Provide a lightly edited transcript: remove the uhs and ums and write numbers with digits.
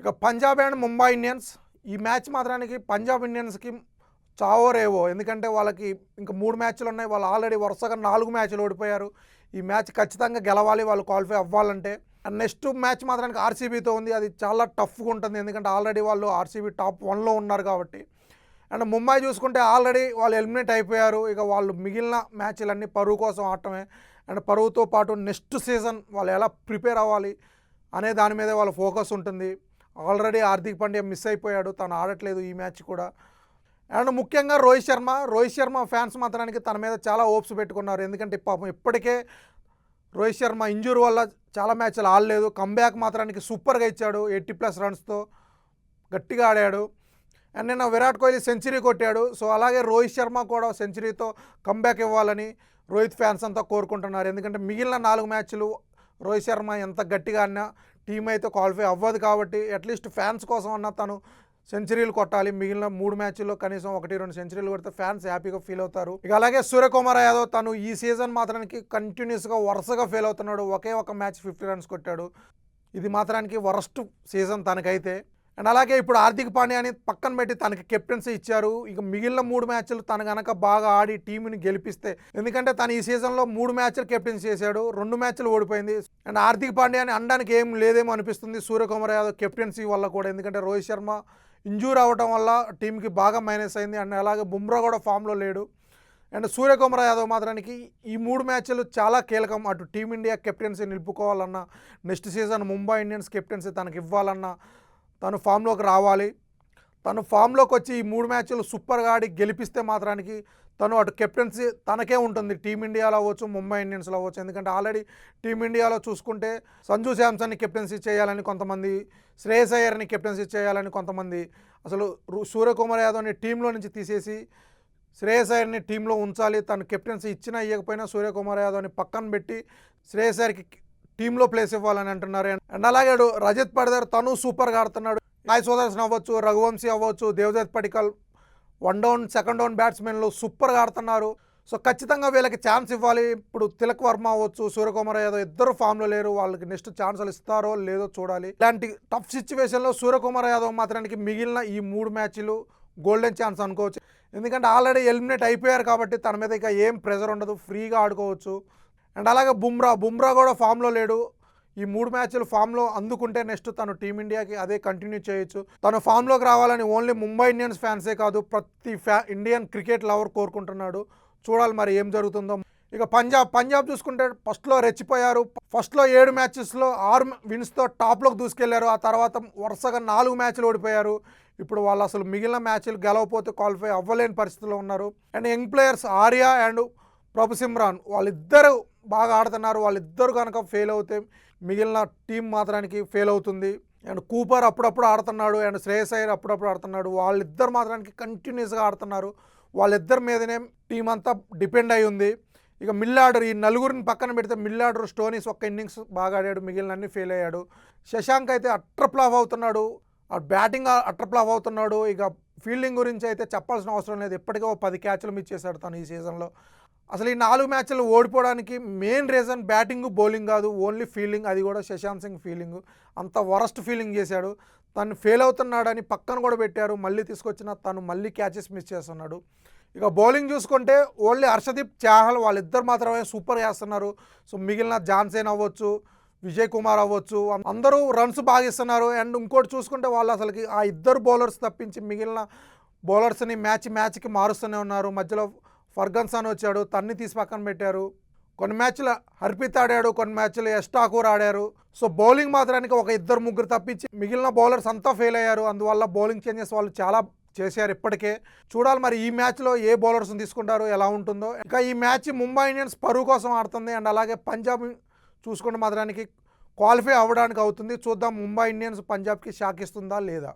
ఇక Punjab and Mumbai Indians ఈ match మాత్రానికి పంజాబ్ ఇండియన్స్కి చావో రేవో. ఎందుకంటే వాళ్ళకి ఇంకా 3 మ్యాచ్లు ఉన్నాయి. వాళ్ళు ఆల్రెడీ వరుసగా 4 మ్యాచ్లు ఓడిపోయారు. ఈ మ్యాచ్ ఖచ్చితంగా గెలవాలి వాళ్ళు క్వాలిఫై అవ్వాలంటే. అండ్ నెక్స్ట్ మ్యాచ్ మాత్రానికి ఆర్సీబీతో ఉంది. అది చాలా టఫ్గా ఉంటుంది, ఎందుకంటే ఆల్రెడీ వాళ్ళు ఆర్సీబీ టాప్ 1లో ఉన్నారు కాబట్టి. అండ్ ముంబై చూసుకుంటే ఆల్రెడీ వాళ్ళు ఎలిమినేట్ అయిపోయారు. ఇక వాళ్ళు మిగిలిన మ్యాచ్లన్నీ పరువు కోసం ఆడటమే. అండ్ పరువుతో పాటు నెక్స్ట్ సీజన్ వాళ్ళు ఎలా ప్రిపేర్ అవ్వాలి అనే దాని మీదే వాళ్ళ ఫోకస్ ఉంటుంది. ఆల్రెడీ హార్దిక్ పాండ్యా మిస్ అయిపోయాడు, తను ఆడట్లేదు ఈ మ్యాచ్ కూడా. అండ్ ముఖ్యంగా రోహిత్ శర్మ ఫ్యాన్స్ మాత్రానికి తన మీద చాలా హోప్స్ పెట్టుకున్నారు. ఎందుకంటే పాపం ఇప్పటికే రోహిత్ శర్మ ఇంజూరీ వల్ల చాలా మ్యాచ్లు ఆడలేదు. కంబ్యాక్ మాత్రానికి సూపర్గా ఇచ్చాడు, 80+ రన్స్తో గట్టిగా ఆడాడు. అండ్ నిన్న విరాట్ కోహ్లీ సెంచరీ కొట్టాడు. సో అలాగే రోహిత్ శర్మ కూడా సెంచరీతో కంబ్యాక్ ఇవ్వాలని రోహిత్ ఫ్యాన్స్ అంతా కోరుకుంటున్నారు. ఎందుకంటే మిగిలిన 4 మ్యాచ్లు రోహిత్ శర్మ ఎంత గట్టిగా ఆడినా టీం అయితే క్వాలిఫై అవ్వదు కాబట్టి అట్లీస్ట్ ఫ్యాన్స్ కోసం అన్న తను సెంచరీలు కొట్టాలి. మిగిలిన 3 మ్యాచ్ల్లో కనీసం 1-2 సెంచరీలు కొడితే ఫ్యాన్స్ హ్యాపీగా ఫీల్ అవుతారు. ఇక అలాగే సూర్యకుమార్ యాదవ్ తను ఈ సీజన్ మాత్రానికి కంటిన్యూస్గా వరుసగా ఫెయిల్ అవుతున్నాడు. ఒకే ఒక మ్యాచ్ 50 రన్స్ కొట్టాడు. ఇది మాత్రానికి వరస్ట్ సీజన్ తనకైతే. అండ్ అలాగే ఇప్పుడు హార్దిక్ పాండ్యాని పక్కన పెట్టి తనకి కెప్టెన్సీ ఇచ్చారు. ఇక మిగిలిన 3 మ్యాచ్లు తను కనుక బాగా ఆడి టీంని గెలిపిస్తే, ఎందుకంటే తను ఈ సీజన్లో 3 మ్యాచ్లు కెప్టెన్సీ చేశాడు, 2 మ్యాచ్లు ఓడిపోయింది. అండ్ హార్దిక్ పాండ్యాని అనడానికి ఏం లేదేమో అనిపిస్తుంది సూర్యకుమార్ యాదవ్ కెప్టెన్సీ వల్ల కూడా. ఎందుకంటే రోహిత్ శర్మ ఇంజూర్ అవ్వడం వల్ల టీంకి బాగా మైనస్ అయింది. అండ్ అలాగే బుమ్రా కూడా ఫామ్లో లేడు. అండ్ సూర్యకుమార్ యాదవ్ మాత్రానికి ఈ 3 మ్యాచ్లు చాలా కీలకం. అటు టీమిండియా కెప్టెన్సీ నిలుపుకోవాలన్నా, next season Mumbai Indians captaincy తనకి ఇవ్వాలన్నా తను ఫామ్లోకి రావాలి. తను ఫామ్లోకి వచ్చి ఈ 3 మ్యాచ్లు సూపర్గా ఆడి గెలిపిస్తే మాత్రానికి తను అటు కెప్టెన్సీ తనకే ఉంటుంది, టీమిండియాలో అవ్వచ్చు, ముంబై ఇండియన్స్లో అవ్వచ్చు. ఎందుకంటే ఆల్రెడీ టీమిండియాలో చూసుకుంటే సంజు శాంసన్ని కెప్టెన్సీ చేయాలని కొంతమంది, శ్రేయస్ అయ్యర్ని కెప్టెన్సీ చేయాలని కొంతమంది, అసలు సూర్యకుమార్ యాదవ్ని టీంలో నుంచి తీసేసి శ్రేయస్ అయ్యర్ని టీంలో ఉంచాలి. తను కెప్టెన్సీ ఇచ్చినా ఇవ్వకపోయినా సూర్యకుమార్ యాదవ్ని పక్కన పెట్టి శ్రేయస్ అయ్యర్కి టీంలో ప్లేస్ ఇవ్వాలని అంటున్నారు. అండ్ అలాగే రజత్ పడిదార్ తను సూపర్గా ఆడుతున్నాడు. సాయి సుదర్శన్ అవ్వచ్చు, రఘువంశీ అవ్వచ్చు, Devdutt Padikkal 1 down 2nd down బ్యాట్స్మెన్లు సూపర్గా ఆడుతున్నారు. సో ఖచ్చితంగా వీళ్ళకి ఛాన్స్ ఇవ్వాలి. ఇప్పుడు తిలక్ వర్మ అవ్వచ్చు, సూర్యకుమార్ యాదవ్ ఇద్దరు ఫామ్లో లేరు. వాళ్ళకి నెక్స్ట్ ఛాన్సులు ఇస్తారో లేదో చూడాలి. ఇలాంటి టఫ్ సిచ్యువేషన్లో సూర్యకుమార్ యాదవ్ మాత్రానికి మిగిలిన ఈ 3 మ్యాచ్లు గోల్డెన్ ఛాన్స్ అనుకోవచ్చు. ఎందుకంటే ఆల్రెడీ ఎలిమినేట్ అయిపోయారు కాబట్టి తన మీద ఇక ఏం ప్రెజర్ ఉండదు, ఫ్రీగా ఆడుకోవచ్చు. అండ్ అలాగే బుమ్రా కూడా ఫామ్లో లేడు. ఈ 3 మ్యాచ్లు ఫామ్లో అందుకుంటే నెక్స్ట్ తను టీమిండియాకి అదే కంటిన్యూ చేయొచ్చు. తను ఫామ్లోకి రావాలని ఓన్లీ ముంబై ఇండియన్స్ ఫ్యాన్సే కాదు, ప్రతి ఇండియన్ క్రికెట్ లవర్ కోరుకుంటున్నాడు. చూడాలి మరి ఏం జరుగుతుందో. ఇక పంజాబ్ చూసుకుంటే ఫస్ట్లో రెచ్చిపోయారు. ఫస్ట్లో 7 మ్యాచెస్లో 6 విన్స్తో టాప్లోకి దూసుకెళ్లారు. ఆ తర్వాత వరుసగా 4 మ్యాచ్లు ఓడిపోయారు. ఇప్పుడు వాళ్ళు అసలు మిగిలిన మ్యాచ్లు గెలవకపోతే క్వాలిఫై అవ్వలేని పరిస్థితిలో ఉన్నారు. And young players Arya and Prabhsimran వాళ్ళిద్దరు బాగా ఆడుతున్నారు. వాళ్ళిద్దరు కనుక ఫెయిల్ అవుతే మిగిలిన టీం మాత్రానికి ఫెయిల్ అవుతుంది. అండ్ కూపర్ అప్పుడప్పుడు ఆడుతున్నాడు, అండ్ శ్రేయస్ అయ్యర్ అప్పుడప్పుడు ఆడుతున్నాడు. వాళ్ళిద్దరు మాత్రానికి కంటిన్యూస్గా ఆడుతున్నారు. వాళ్ళిద్దరి మీదనే టీం అంతా డిపెండ్ అయి ఉంది. ఇక మిడిల్ ఆర్డర్ ఈ 4గురిని పక్కన పెడితే మిడిల్ ఆర్డర్ స్టోనీస్ ఒక్క ఇన్నింగ్స్ బాగా ఆడాడు, మిగిలిన అన్ని ఫెయిల్ అయ్యాడు. శశాంక్ అయితే అట్రప్లాఫ్ అవుతున్నాడు, బ్యాటింగ్ అట్రప్లాఫ్ అవుతున్నాడు. ఇక ఫీల్డింగ్ గురించి అయితే చెప్పాల్సిన అవసరం లేదు. ఇప్పటికే 10 క్యాచ్లు మిస్ చేశాడు తను ఈ సీజన్లో. అసలు ఈ 4 మ్యాచ్లు ఓడిపోవడానికి మెయిన్ రీజన్ బ్యాటింగ్, బౌలింగ్ కాదు, ఓన్లీ ఫీల్డింగ్. అది కూడా శశాంత్ సింగ్ ఫీల్డింగ్ అంత వరస్ట్ ఫీల్డింగ్ చేశాడు. తను ఫెయిల్ అవుతున్నాడని పక్కన కూడా పెట్టారు, మళ్ళీ తీసుకొచ్చిన తను మళ్ళీ క్యాచెస్ మిస్ చేస్తున్నాడు. ఇక బౌలింగ్ చూసుకుంటే ఓన్లీ హర్షదీప్, చాహల్ వాళ్ళిద్దరు మాత్రమే సూపర్ చేస్తున్నారు. సో మిగిలిన జాన్సేన్ అవ్వచ్చు, విజయ్ కుమార్ అవ్వచ్చు, అందరూ రన్స్ బాగా ఇస్తున్నారు. అండ్ ఇంకోటి చూసుకుంటే వాళ్ళు అసలుకి ఆ ఇద్దరు బౌలర్స్ తప్పించి మిగిలిన బౌలర్స్ని మ్యాచ్కి మారుస్తూనే ఉన్నారు. మధ్యలో ఫర్గన్సన్ వచ్చాడు, తన్ని తీసి పక్కన పెట్టారు. కొన్ని మ్యాచ్లు హర్పిత్ ఆడాడు, కొన్ని మ్యాచ్లు యష్ ఠాకూర్ ఆడారు. సో బౌలింగ్ మాత్రానికి ఒక 2-3 తప్పించి మిగిలిన బౌలర్స్ అంతా ఫెయిల్ అయ్యారు. అందువల్ల బౌలింగ్ చేంజెస్ వాళ్ళు చాలా చేశారు ఇప్పటికే. చూడాలి మరి ఈ మ్యాచ్లో ఏ బౌలర్స్ని తీసుకుంటారో, ఎలా ఉంటుందో. ఇక ఈ మ్యాచ్ ముంబై ఇండియన్స్ పరువు కోసం ఆడుతుంది. అండ్ అలాగే పంజాబ్ చూసుకుంటే మాత్రానికి క్వాలిఫై అవ్వడానికి అవుతుంది. చూద్దాం ముంబై ఇండియన్స్ పంజాబ్కి షాక్ ఇస్తుందా లేదా.